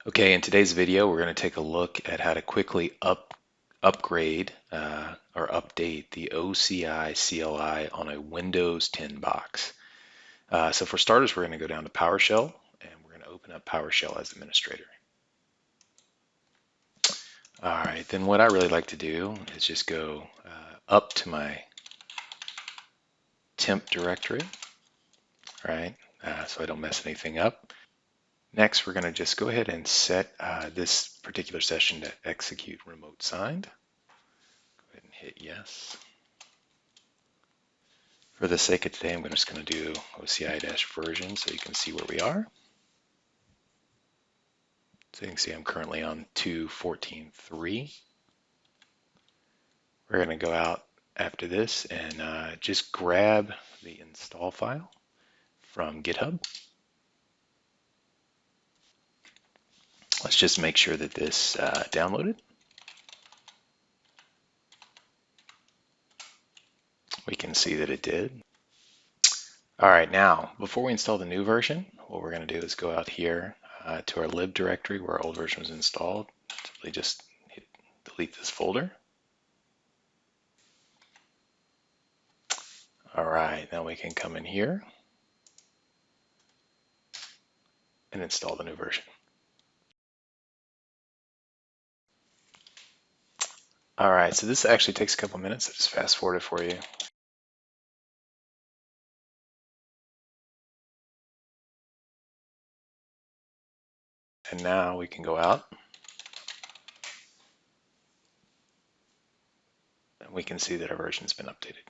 Okay, in today's video, we're going to take a look at how to quickly upgrade or update the OCI-CLI on a Windows 10 box. So for starters, we're going to go down to PowerShell, and we're going to open up PowerShell as administrator. All right, then what I really like to do is just go up to my temp directory, right? So I don't mess anything up. Next, we're going to just go ahead and set this particular session to execute remote signed. Go ahead and hit yes. For the sake of today, I'm just going to do OCI-version so you can see where we are. So you can see I'm currently on 2.14.3. We're going to go out after this and just grab the install file from GitHub. Let's just make sure that this downloaded. We can see that it did. All right, now, before we install the new version, what we're going to do is go out here to our lib directory where our old version was installed. Simply just hit delete this folder. All right, now we can come in here and install the new version. All right, so this actually takes a couple minutes. I'll just fast forward it for you. And now we can go out and we can see that our version's been updated.